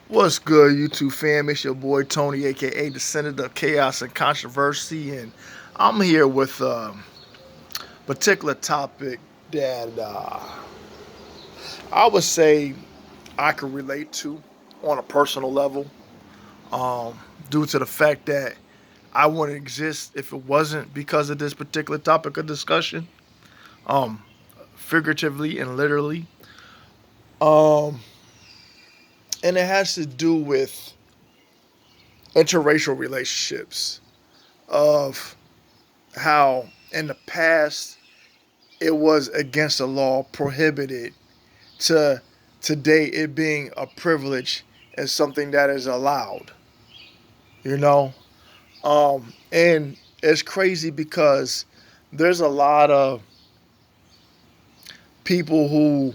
What's good, YouTube fam? It's your boy Tony, aka the Senator of Chaos and Controversy, and I'm here with a particular topic that I would say I can relate to on a personal level, um, due to the fact that I wouldn't exist if it wasn't because of this particular topic of discussion, um, figuratively and literally. Um, and it has to do with interracial relationships, of how in the past it was against the law, prohibited, to today it being a privilege and something that is allowed, you know? And it's crazy because there's a lot of people who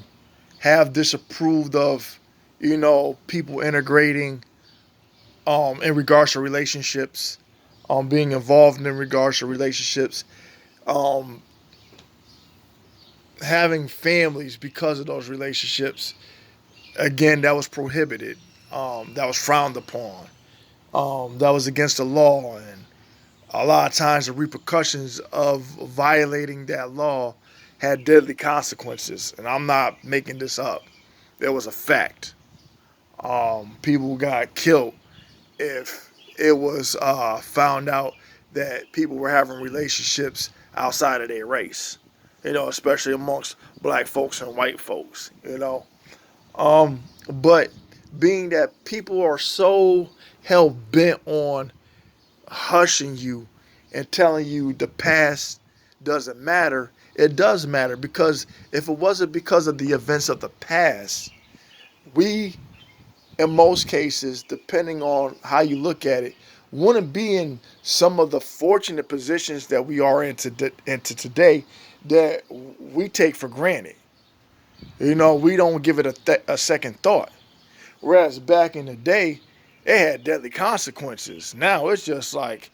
have disapproved of, people integrating in regards to relationships, being involved in regards to relationships, um, having families because of those relationships. Again, that was prohibited. That was frowned upon. That was against the law, and a lot of times the repercussions of violating that law had deadly consequences. And I'm not making this up. There was a fact. People got killed if it was found out that people were having relationships outside of their race. Especially amongst black folks and white folks. But being that people are so hell bent on hushing you and telling you the past doesn't matter, it does matter, because if it wasn't because of the events of the past, we, in most cases, depending on how you look at it, wouldn't be in some of the fortunate positions that we are into today, that we take for granted. We don't give it a second thought. Whereas back in the day, it had deadly consequences. Now it's just like,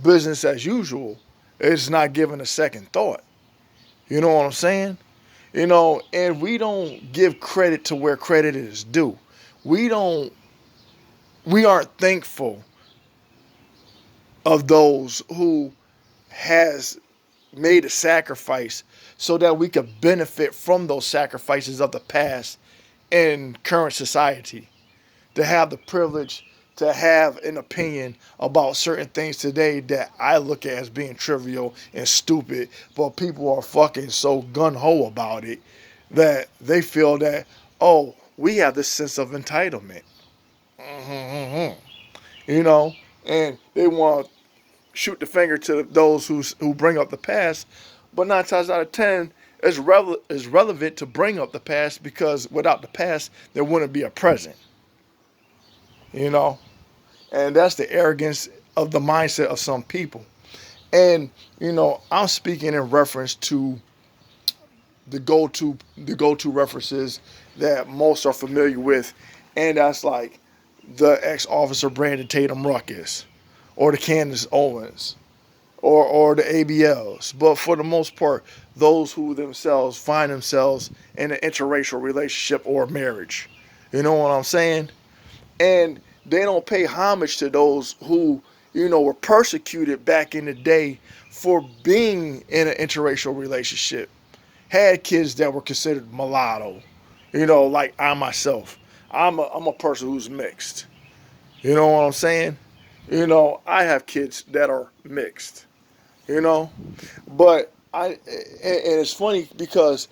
business as usual. It's not given a second thought. You know what I'm saying? And we don't give credit to where credit is due. We don't we aren't thankful of those who has made a sacrifice so that we could benefit from those sacrifices of the past in current society. To have the privilege to have an opinion about certain things today that I look at as being trivial and stupid, but people are fucking so gun ho about it that they feel that, oh, we have this sense of entitlement. Mm-hmm. You know, and they want to shoot the finger to those who bring up the past, but 9 times out of 10, it's relevant to bring up the past, because without the past, there wouldn't be a present. You know, and that's the arrogance of the mindset of some people. And I'm speaking in reference to the go to references that most are familiar with, and that's like the ex-officer Brandon Tatum Ruckus, or the Candace Owens, or the ABLs. But for the most part, those who themselves find themselves in an interracial relationship or marriage. You know what I'm saying? And they don't pay homage to those who, were persecuted back in the day for being in an interracial relationship, had kids that were considered mulatto. Like I myself, I'm a person who's mixed. You know what I'm saying? I have kids that are mixed. You know, but and it's funny because,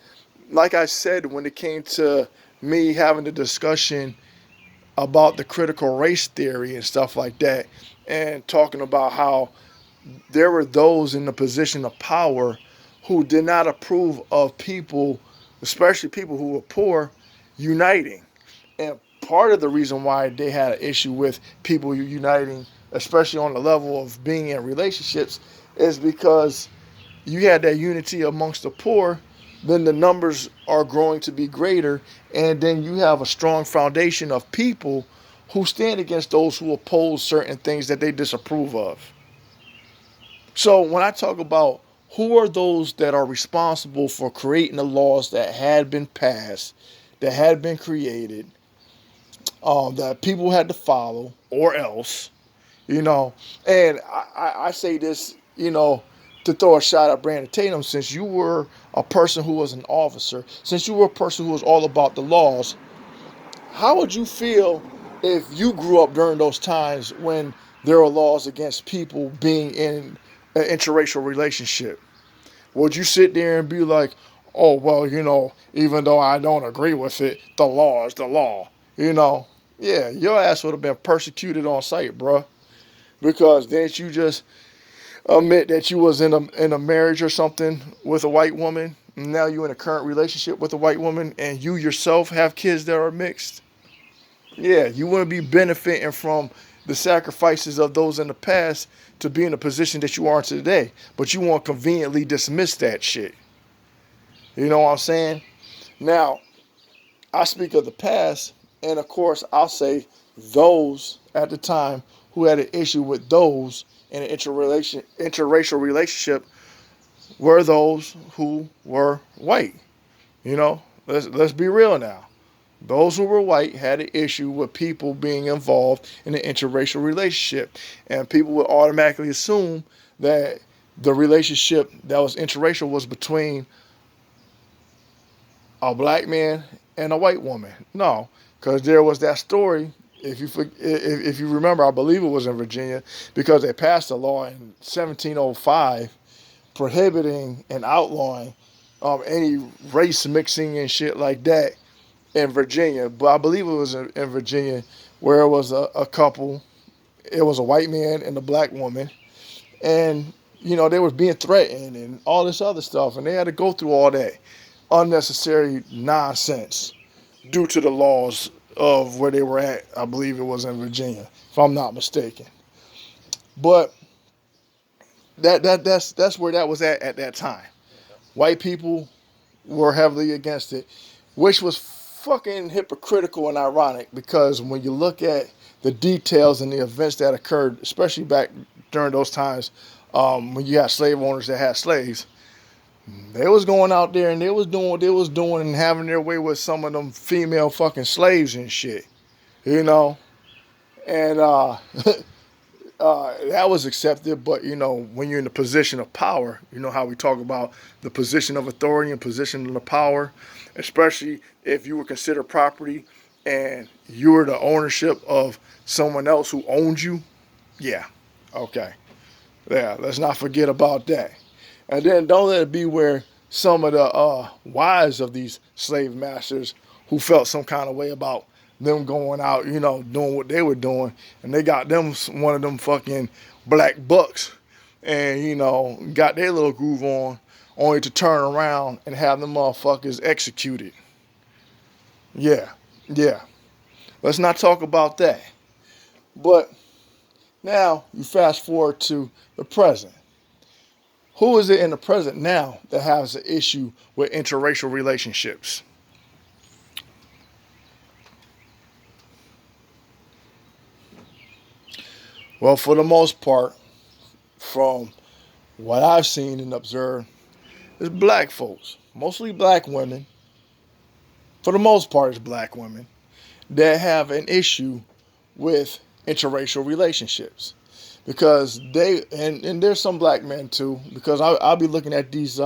like I said, when it came to me having the discussion about the critical race theory and stuff like that, and talking about how there were those in the position of power who did not approve of people, especially people who were poor, uniting. And part of the reason why they had an issue with people uniting, especially on the level of being in relationships, is because you had that unity amongst the poor, then the numbers are growing to be greater, and then you have a strong foundation of people who stand against those who oppose certain things that they disapprove of. So when I talk about who are those that are responsible for creating the laws that had been passed, that had been created, that people had to follow, or else, you know. And I say this, to throw a shot at Brandon Tatum, since you were a person who was an officer, since you were a person who was all about the laws, how would you feel if you grew up during those times when there were laws against people being in an interracial relationship? Would you sit there and be like, oh, well, even though I don't agree with it, the law is the law? You know, yeah, your ass would have been persecuted on sight, bruh. Because didn't you just admit that you was in a marriage or something with a white woman? And now you in a current relationship with a white woman, and you yourself have kids that are mixed? Yeah, you wouldn't be benefiting from the sacrifices of those in the past to be in the position that you are today. But you want to conveniently dismiss that shit. You know what I'm saying? Now, I speak of the past, and of course, I'll say those at the time who had an issue with those in an interracial relationship were those who were white. Let's be real now. Those who were white had an issue with people being involved in an interracial relationship. And people would automatically assume that the relationship that was interracial was between a black man and a white woman. No, because there was that story. If you remember, I believe it was in Virginia, because they passed a law in 1705 prohibiting and outlawing any race mixing and shit like that in Virginia. But I believe it was in Virginia, where it was a couple. It was a white man and a black woman, and they were being threatened and all this other stuff, and they had to go through all that unnecessary nonsense due to the laws of where they were at. I believe it was in Virginia, if I'm not mistaken. But that's where that was at that time. White people were heavily against it, which was fucking hypocritical and ironic, because when you look at the details and the events that occurred, especially back during those times, when you had slave owners that had slaves, they was going out there and they was doing what they was doing and having their way with some of them female fucking slaves and shit, you know. And that was accepted. But when you're in the position of power, you know how we talk about the position of authority and position of power, especially if you were considered property and you were the ownership of someone else who owned you. Yeah, okay, yeah. Let's not forget about that. And then don't let it be where some of the wives of these slave masters who felt some kind of way about them going out, doing what they were doing, and they got them one of them fucking black bucks, and got their little groove on, only to turn around and have them motherfuckers executed. Yeah, yeah. Let's not talk about that. But now you fast forward to the present. Who is it in the present now that has an issue with interracial relationships? Well, for the most part, from what I've seen and observed, it's black folks, mostly black women. For the most part, it's black women that have an issue with interracial relationships, because and there's some black men too, because I'll be looking at these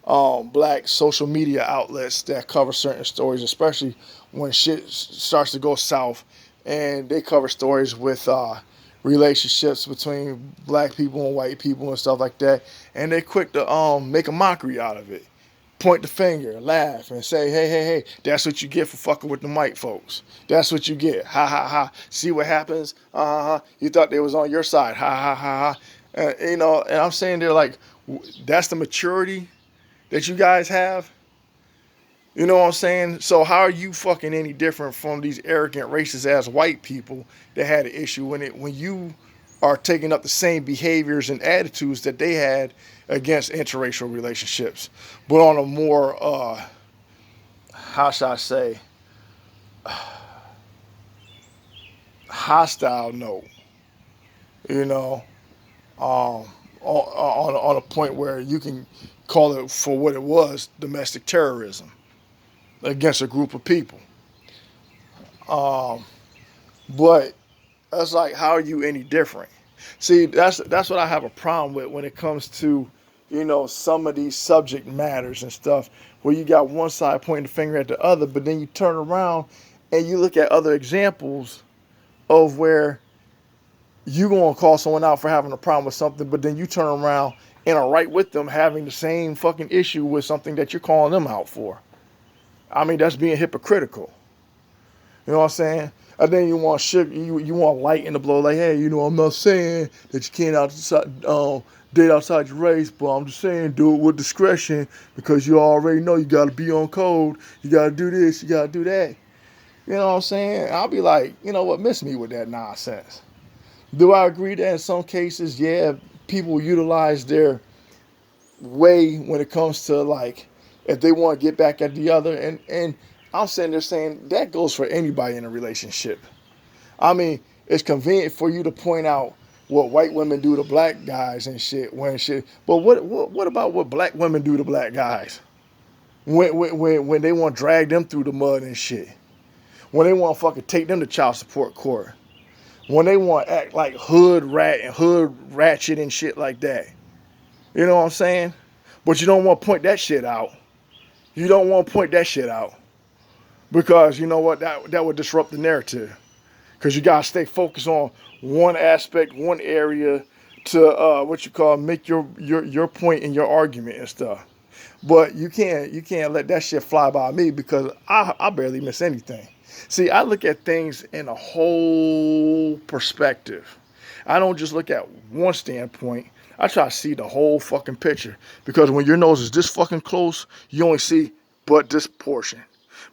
black social media outlets that cover certain stories, especially when shit starts to go south, and they cover stories with relationships between black people and white people and stuff like that, and they quick to make a mockery out of it, point the finger, laugh, and say, hey, hey, hey, that's what you get for fucking with the white folks. That's what you get. Ha ha ha. See what happens? You thought they was on your side. Ha ha ha ha. And I'm saying they're like, that's the maturity that you guys have. You know what I'm saying? So how are you fucking any different from these arrogant racist ass white people that had an issue when you are taking up the same behaviors and attitudes that they had against interracial relationships, but on a more how should I say, hostile note, you know, on a point where you can call it for what it was, domestic terrorism against a group of people. Um, but it's like, how are you any different? See, that's what I have a problem with when it comes to, some of these subject matters and stuff, where you got one side pointing the finger at the other, but then you turn around and you look at other examples of where you gonna call someone out for having a problem with something, but then you turn around and are right with them having the same fucking issue with something that you're calling them out for. I mean, that's being hypocritical. You know what I'm saying? And then you want you want light in the blow, like, hey, I'm not saying that you can't date outside your race, but I'm just saying do it with discretion because you already know you got to be on code. You got to do this, you got to do that. You know what I'm saying? I'll be like, you know what, miss me with that nonsense. Do I agree that in some cases, yeah, people utilize their way when it comes to, like, if they want to get back at the other, and I'm sitting there saying that goes for anybody in a relationship. I mean, it's convenient for you to point out what white women do to black guys and shit when shit, but what about what black women do to black guys when they want to drag them through the mud and shit, when they want to fucking take them to child support court, when they want to act like hood rat and hood ratchet and shit like that. You know what I'm saying? But you don't want to point that shit out. You don't want to point that shit out because you know what? That would disrupt the narrative. Because you gotta stay focused on one aspect, one area to what you call make your point in your argument and stuff. But you can't let that shit fly by me because I barely miss anything. See, I look at things in a whole perspective. I don't just look at one standpoint. I try to see the whole fucking picture because when your nose is this fucking close, you only see but this portion.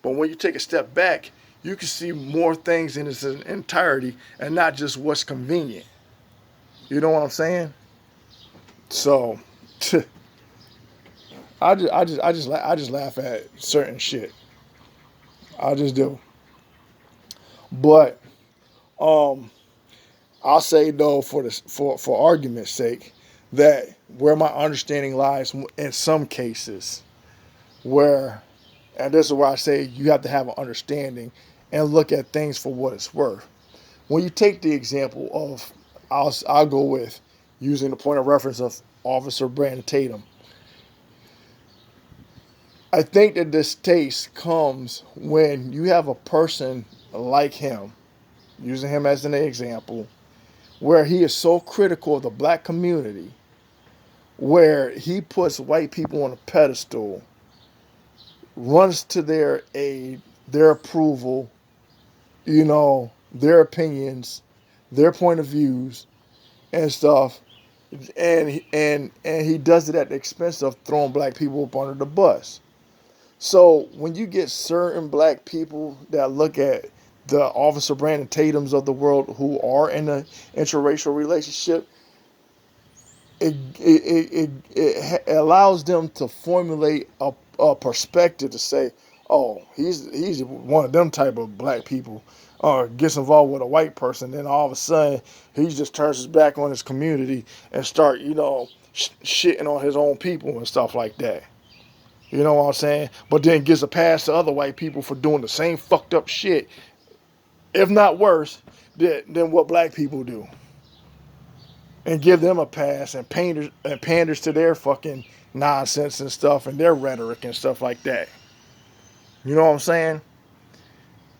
But when you take a step back, you can see more things in its entirety and not just what's convenient. You know what I'm saying? So, I just laugh at certain shit. I just do. But um, I'll say though, for argument's sake, that where my understanding lies in some cases, where, and this is where I say you have to have an understanding and look at things for what it's worth. When you take the example of, I'll go with using the point of reference of Officer Brandon Tatum. I think that this taste comes when you have a person like him, using him as an example, where he is so critical of the black community, where he puts white people on a pedestal, runs to their aid, their approval, their opinions, their point of views and stuff, and he does it at the expense of throwing black people up under the bus. So when you get certain black people that look at the Officer Brandon Tatums of the world who are in an interracial relationship, it allows them to formulate a perspective to say, oh, he's one of them type of black people, or gets involved with a white person, then all of a sudden he just turns his back on his community and start, shitting on his own people and stuff like that. You know what I'm saying? But then gives a pass to other white people for doing the same fucked up shit, if not worse, than what black people do. And give them a pass and panders to their fucking nonsense and stuff and their rhetoric and stuff like that. You know what I'm saying?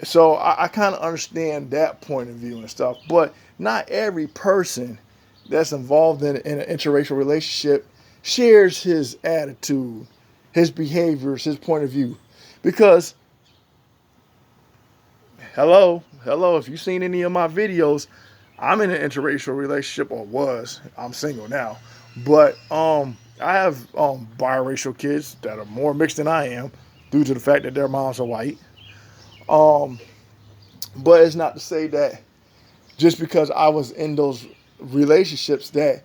So I kind of understand that point of view and stuff, but not every person that's involved in an interracial relationship shares his attitude, his behaviors, his point of view. Because, hello, if you've seen any of my videos, I'm in an interracial relationship, or was. I'm single now. But I have biracial kids that are more mixed than I am due to the fact that their moms are white. Um, but it's not to say that just because I was in those relationships that,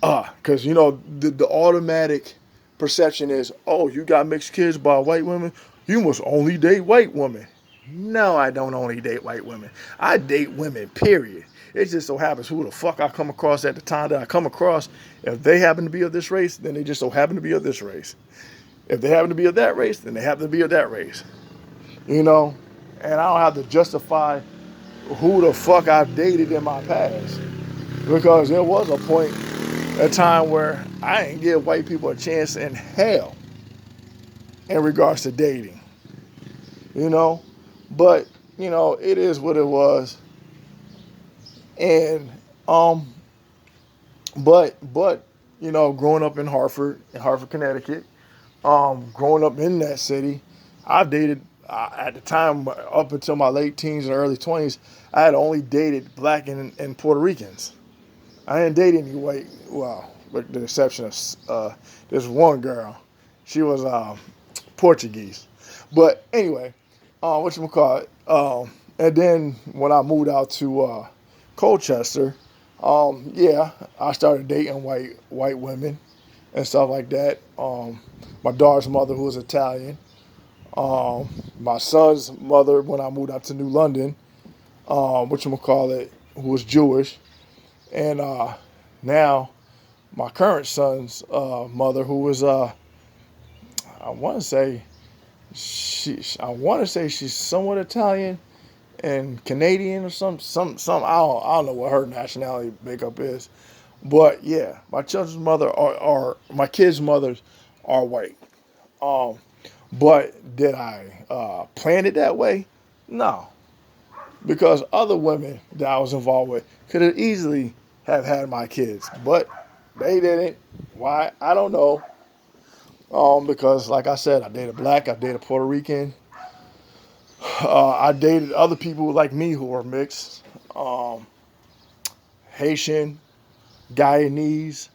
because the automatic perception is, oh, you got mixed kids by white women, you must only date white women. No, I don't only date white women. I date women, period. It just so happens who the fuck I come across at the time that I come across. If they happen to be of this race, then they just so happen to be of this race. If they happen to be of that race, then they happen to be of that race. You know? And I don't have to justify who the fuck I've dated in my past. Because there was a point, a time where I didn't give white people a chance in hell in regards to dating, you know? But, it is what it was. And, but, growing up in Hartford, Connecticut, growing up in that city, I've dated, at the time, up until my late teens and early 20s, I had only dated black and Puerto Ricans. I didn't date any white, well, with the exception of this one girl. She was Portuguese. But anyway, whatchamacallit, and then when I moved out to Colchester, yeah, I started dating white women and stuff like that. My daughter's mother, who was Italian, my son's mother, when I moved out to New London, whatchamacallit, who was Jewish, and now my current son's mother, who was I want to say I want to say she's somewhat Italian and Canadian or some I don't know what her nationality makeup is, but yeah, my children's mother are my kids' mothers are white. Um, but did I plan it that way? No, because other women that I was involved with could have easily have had my kids, but they didn't. Why? I don't know. Because like I said, I dated black, I dated Puerto Rican, I dated other people like me who were mixed, um, Haitian, Guyanese,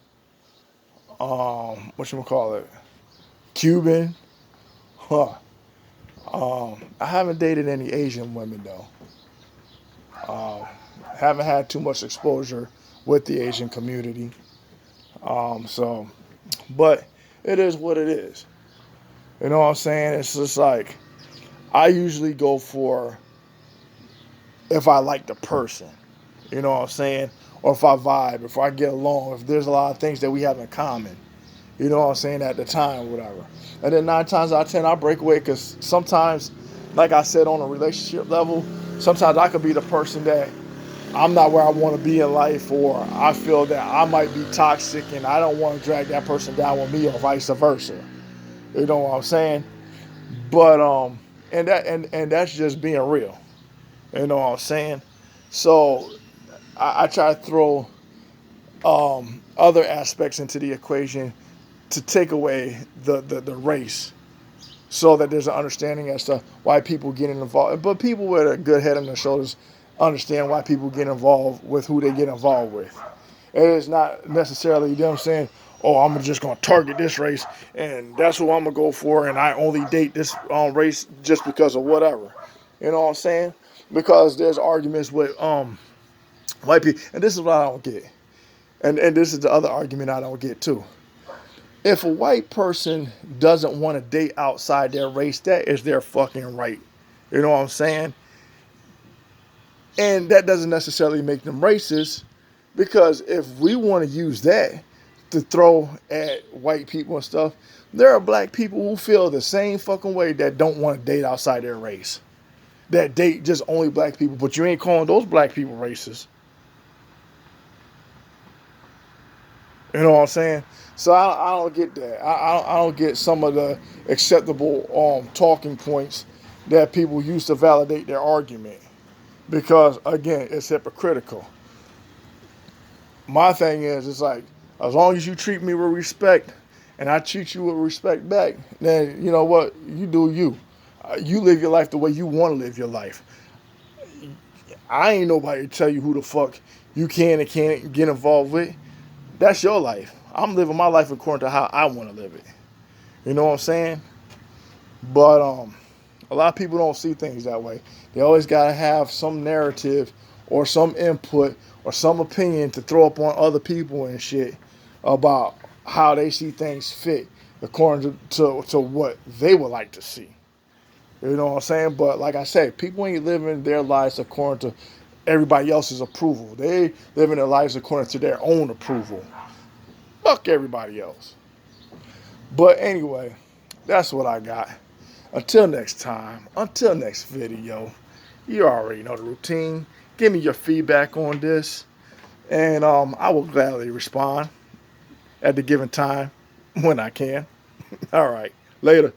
whatchamacallit, Cuban. Huh. I haven't dated any Asian women though. Um, haven't had too much exposure with the Asian community. So, but it is what it is. You know what I'm saying? It's just like I usually go for if I like the person. You know what I'm saying? Or if I vibe, if I get along, if there's a lot of things that we have in common. You know what I'm saying? At the time, whatever. And then 9 times out of 10, I break away because sometimes, like I said, on a relationship level, sometimes I could be the person that I'm not where I want to be in life, or I feel that I might be toxic and I don't want to drag that person down with me, or vice versa. You know what I'm saying? But and that's just being real. You know what I'm saying? So I try to throw other aspects into the equation to take away the race, so that there's an understanding as to why people get involved. But people with a good head on their shoulders understand why people get involved with who they get involved with. It is not necessarily them saying, "Oh, I'm just going to target this race, and that's who I'm gonna go for, and I only date this race just because of whatever." You know what I'm saying? Because there's arguments with white people, and this is what I don't get, and this is the other argument I don't get too. If a white person doesn't want to date outside their race, that is their fucking right. You know what I'm saying? And that doesn't necessarily make them racist, because if we want to use that to throw at white people and stuff, there are black people who feel the same fucking way that don't want to date outside their race. That date just only black people, but you ain't calling those black people racist. You know what I'm saying? So I don't get that. I don't get some of the acceptable talking points that people use to validate their argument, because again, it's hypocritical. My thing is, it's like, as long as you treat me with respect and I treat you with respect back, then you know what, you do you. You live your life the way you want to live your life. I ain't nobody to tell you who the fuck you can and can't get involved with. That's your life. I'm living my life according to how I want to live it. You know what I'm saying? But a lot of people don't see things that way. They always gotta have some narrative or some input or some opinion to throw up on other people and shit about how they see things fit according to what they would like to see. You know what I'm saying? But like I said, people ain't living their lives according to everybody else's approval. They living their lives according to their own approval. Fuck everybody else. But anyway, that's what I got. Until next time, until next video, you already know the routine. Give me your feedback on this, and I will gladly respond at the given time when I can. All right, later.